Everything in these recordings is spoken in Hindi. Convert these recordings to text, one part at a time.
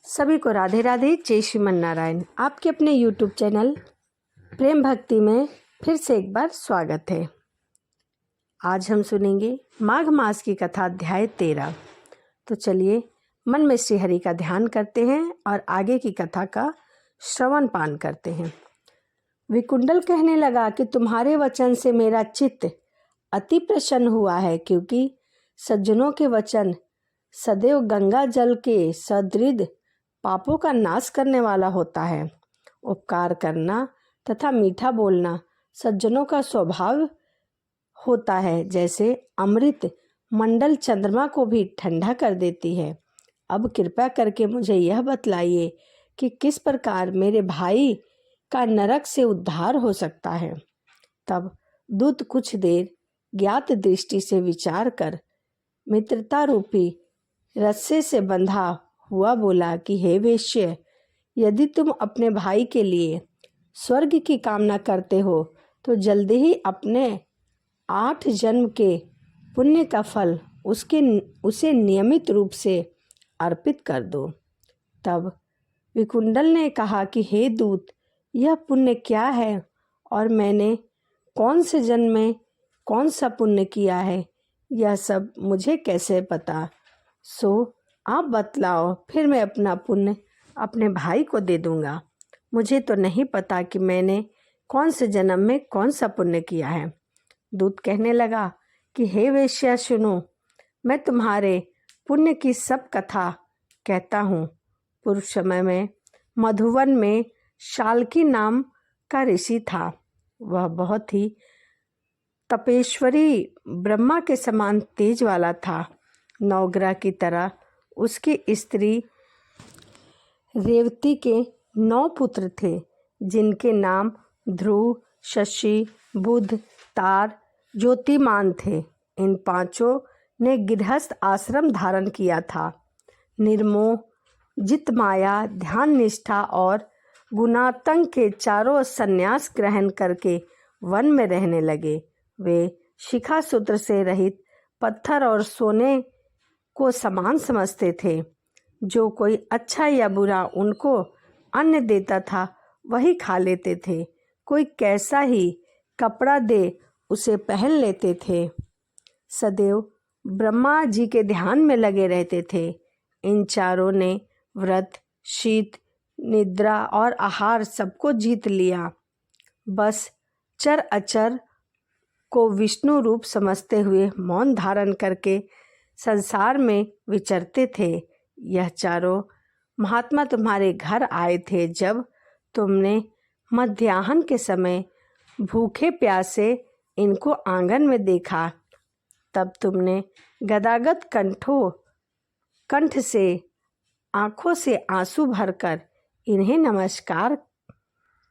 सभी को राधे राधे। जय श्रीमन नारायण। आपके अपने YouTube चैनल प्रेम भक्ति में फिर से एक बार स्वागत है। आज हम सुनेंगे माघ मास की कथा अध्याय 13। तो चलिए मन में श्री हरि का ध्यान करते हैं और आगे की कथा का श्रवण पान करते हैं। विकुंडल कहने लगा कि तुम्हारे वचन से मेरा चित्त अति प्रसन्न हुआ है, क्योंकि सज्जनों के वचन सदैव गंगा जल के सदृढ़ पापों का नाश करने वाला होता है। उपकार करना तथा मीठा बोलना सज्जनों का स्वभाव होता है, जैसे अमृत मंडल चंद्रमा को भी ठंडा कर देती है। अब कृपया करके मुझे यह बतलाइए कि किस प्रकार मेरे भाई का नरक से उद्धार हो सकता है। तब दूत कुछ देर ज्ञात दृष्टि से विचार कर मित्रता रूपी रस्से से बंधा हुआ बोला कि हे वेश्य, यदि तुम अपने भाई के लिए स्वर्ग की कामना करते हो तो जल्दी ही अपने 8 जन्म के पुण्य का फल उसे नियमित रूप से अर्पित कर दो। तब विकुंडल ने कहा कि हे दूत, यह पुण्य क्या है और मैंने कौन से जन्म में कौन सा पुण्य किया है, यह सब मुझे कैसे पता। सो आप बतलाओ, फिर मैं अपना पुण्य अपने भाई को दे दूंगा। मुझे तो नहीं पता कि मैंने कौन से जन्म में कौन सा पुण्य किया है। दूत कहने लगा कि हे वेश्या सुनो, मैं तुम्हारे पुण्य की सब कथा कहता हूँ। पूर्व समय में मधुवन में शाल्की नाम का ऋषि था। वह बहुत ही तपेश्वरी ब्रह्मा के समान तेज वाला था। नवग्रह की तरह उसकी स्त्री रेवती के 9 पुत्र थे, जिनके नाम ध्रुव, शशि, बुध, तार, ज्योतिमान थे। इन 5 ने गृहस्थ आश्रम धारण किया था। निर्मोह, जित माया, ध्यान निष्ठा और गुणातंक के चारों संन्यास ग्रहण करके वन में रहने लगे। वे शिखा सूत्र से रहित पत्थर और सोने को समान समझते थे। जो कोई अच्छा या बुरा उनको अन्न देता था वही खा लेते थे। कोई कैसा ही कपड़ा दे उसे पहन लेते थे। सदैव ब्रह्मा जी के ध्यान में लगे रहते थे। इन चारों ने व्रत, शीत, निद्रा और आहार सबको जीत लिया। बस चर अचर को विष्णु रूप समझते हुए मौन धारण करके संसार में विचरते थे। यह चारों महात्मा तुम्हारे घर आए थे जब तुमने मध्याह्न के समय भूखे प्यासे इनको आंगन में देखा। तब तुमने गदागद कंठ से आंखों से आंसू भरकर इन्हें नमस्कार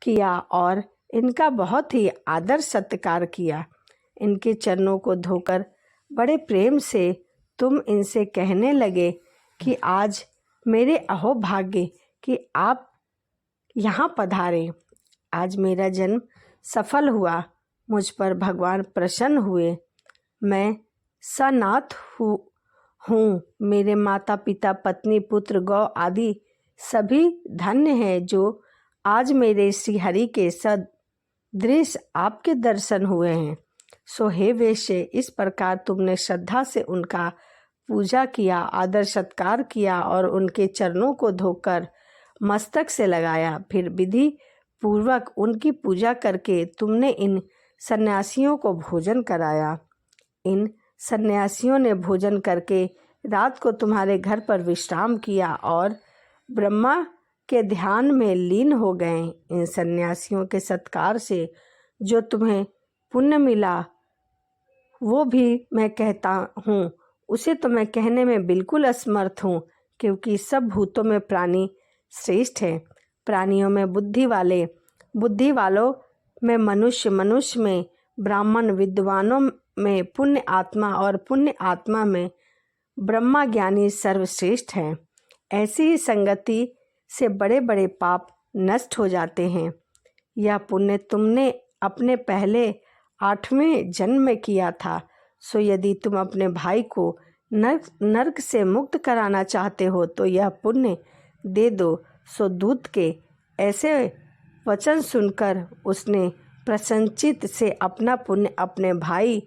किया और इनका बहुत ही आदर सत्कार किया। इनके चरणों को धोकर बड़े प्रेम से तुम इनसे कहने लगे कि आज मेरे अहोभाग्य कि आप यहाँ पधारे। आज मेरा जन्म सफल हुआ। मुझ पर भगवान प्रसन्न हुए। मैं सनाथ हूँ। मेरे माता पिता, पत्नी, पुत्र, गौ आदि सभी धन्य हैं जो आज मेरे श्री हरि के सदृश आपके दर्शन हुए हैं। सो हे वेश्य, इस प्रकार तुमने श्रद्धा से उनका पूजा किया, आदर सत्कार किया और उनके चरणों को धोकर मस्तक से लगाया। फिर विधि पूर्वक उनकी पूजा करके तुमने इन सन्यासियों को भोजन कराया। इन सन्यासियों ने भोजन करके रात को तुम्हारे घर पर विश्राम किया और ब्रह्मा के ध्यान में लीन हो गए। इन सन्यासियों के सत्कार से जो तुम्हें पुण्य मिला वो भी मैं कहता हूँ, उसे तो मैं कहने में बिल्कुल असमर्थ हूँ, क्योंकि सब भूतों में प्राणी श्रेष्ठ है। प्राणियों में बुद्धि वालों में मनुष्य, मनुष्य में ब्राह्मण, विद्वानों में पुण्य आत्मा और पुण्य आत्मा में ब्रह्मा ज्ञानी सर्वश्रेष्ठ हैं। ऐसी ही संगति से बड़े बड़े पाप नष्ट हो जाते हैं। यह पुण्य तुमने अपने पहले 8वें जन्म में किया था। सो यदि तुम अपने भाई को नर्क से मुक्त कराना चाहते हो तो यह पुण्य दे दो। सो दूत के ऐसे वचन सुनकर उसने प्रसन्नचित्त से अपना पुण्य अपने भाई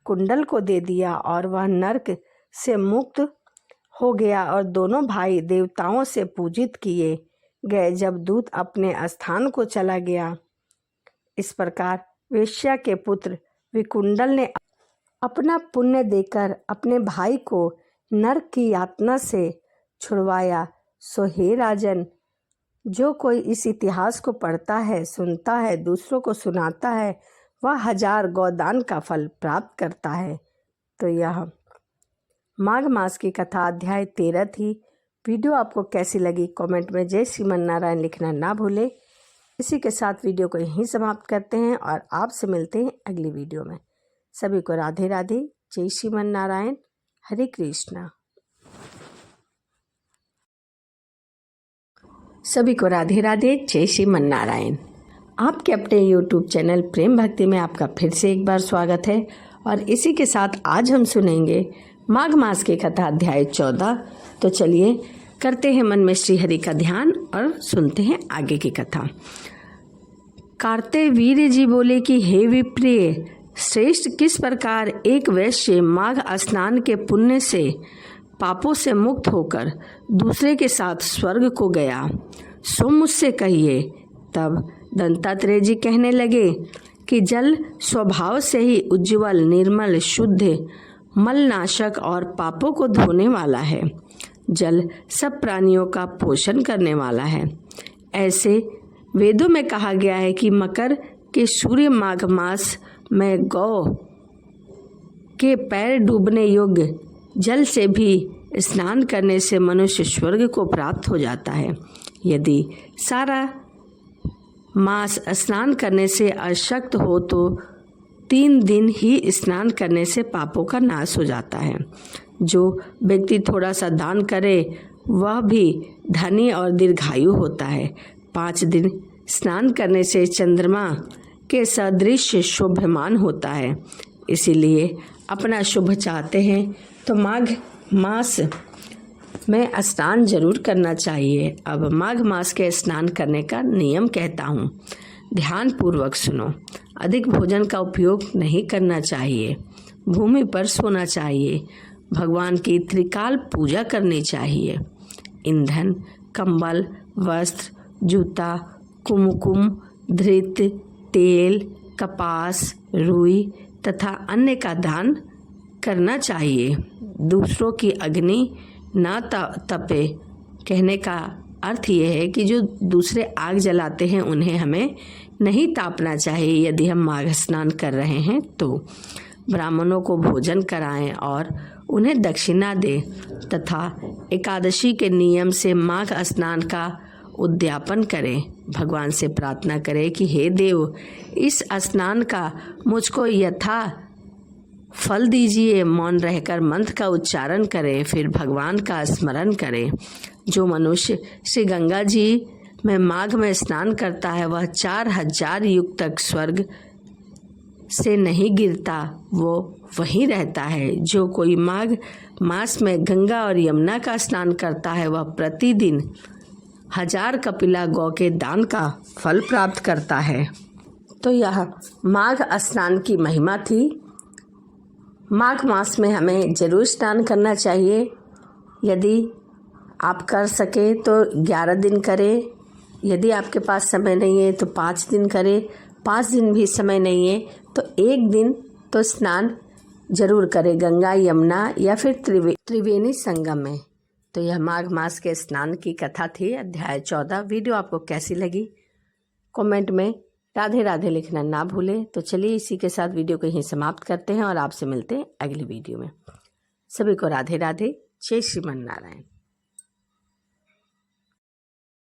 कुंडल को दे दिया और वह नरक से मुक्त हो गया और दोनों भाई देवताओं से पूजित किए गए। जब दूत अपने स्थान को चला गया, इस प्रकार वेश्या के पुत्र विकुंडल ने अपना पुण्य देकर अपने भाई को नरक की यातना से छुड़वाया। सो हे राजन, जो कोई इस इतिहास को पढ़ता है, सुनता है, दूसरों को सुनाता है, वह 1000 गोदान का फल प्राप्त करता है। तो यह माघ मास की कथा अध्याय 13 थी। वीडियो आपको कैसी लगी कमेंट में जय श्रीमन नारायण लिखना ना भूले। इसी के साथ वीडियो को यहीं समाप्त करते हैं और आपसे मिलते हैं अगली वीडियो में। सभी को राधे राधे, जय श्रीमन नारायण, हरे कृष्णा। सभी को राधे राधे, जय श्रीमन नारायण। आपके अपने YouTube चैनल प्रेम भक्ति में आपका फिर से एक बार स्वागत है और इसी के साथ आज हम सुनेंगे माघ मास की कथा अध्याय 14। तो चलिए करते हैं मन में श्री हरि का ध्यान और सुनते हैं आगे की कथा। कार्तिवीर्य जी बोले कि हे विप्रिय श्रेष्ठ, किस प्रकार एक वैश्य माघ स्नान के पुण्य से पापों से मुक्त होकर दूसरे के साथ स्वर्ग को गया, सो मुझसे कहिए। तब दंतात्रेय जी कहने लगे कि जल स्वभाव से ही उज्ज्वल, निर्मल, शुद्ध, मलनाशक और पापों को धोने वाला है। जल सब प्राणियों का पोषण करने वाला है। ऐसे वेदों में कहा गया है कि मकर के सूर्य माघ मास में गौ के पैर डूबने योग्य जल से भी स्नान करने से मनुष्य स्वर्ग को प्राप्त हो जाता है। यदि सारा मास स्नान करने से अशक्त हो तो 3 दिन ही स्नान करने से पापों का नाश हो जाता है। जो व्यक्ति थोड़ा सा दान करे वह भी धनी और दीर्घायु होता है। 5 दिन स्नान करने से चंद्रमा के सदृश शोभमान होता है। इसीलिए अपना शुभ चाहते हैं तो माघ मास में स्नान जरूर करना चाहिए। अब माघ मास के स्नान करने का नियम कहता हूँ, ध्यान पूर्वक सुनो। अधिक भोजन का उपयोग नहीं करना चाहिए। भूमि पर सोना चाहिए। भगवान की त्रिकाल पूजा करनी चाहिए। ईंधन, कंबल, वस्त्र, जूता, कुमकुम, धृत, तेल, कपास, रुई तथा अन्य का दान करना चाहिए। दूसरों की अग्नि ना तपे, कहने का अर्थ यह है कि जो दूसरे आग जलाते हैं उन्हें हमें नहीं तापना चाहिए। यदि हम माघ स्नान कर रहे हैं तो ब्राह्मणों को भोजन कराएं और उन्हें दक्षिणा दें तथा एकादशी के नियम से माघ स्नान का उद्यापन करें। भगवान से प्रार्थना करें कि हे देव, इस स्नान का मुझको यथा फल दीजिए। मौन रहकर मंत्र का उच्चारण करें, फिर भगवान का स्मरण करें। जो मनुष्य श्री गंगा जी में माघ में स्नान करता है वह 4000 युग तक स्वर्ग से नहीं गिरता, वो वहीं रहता है। जो कोई माघ मास में गंगा और यमुना का स्नान करता है वह प्रतिदिन 1000 कपिला गौ के दान का फल प्राप्त करता है। तो यह माघ स्नान की महिमा थी। माघ मास में हमें जरूर स्नान करना चाहिए। यदि आप कर सके तो 11 दिन करें। यदि आपके पास समय नहीं है तो 5 दिन करें। 5 दिन भी समय नहीं है तो 1 दिन तो स्नान जरूर करें, गंगा, यमुना या फिर त्रिवेणी संगम में। तो यह माघ मास के स्नान की कथा थी अध्याय 14। वीडियो आपको कैसी लगी कमेंट में राधे राधे लिखना ना भूलें। तो चलिए इसी के साथ वीडियो को यहीं समाप्त करते हैं और आपसे मिलते हैं अगली वीडियो में। सभी को राधे राधे, जय श्रीमन नारायण।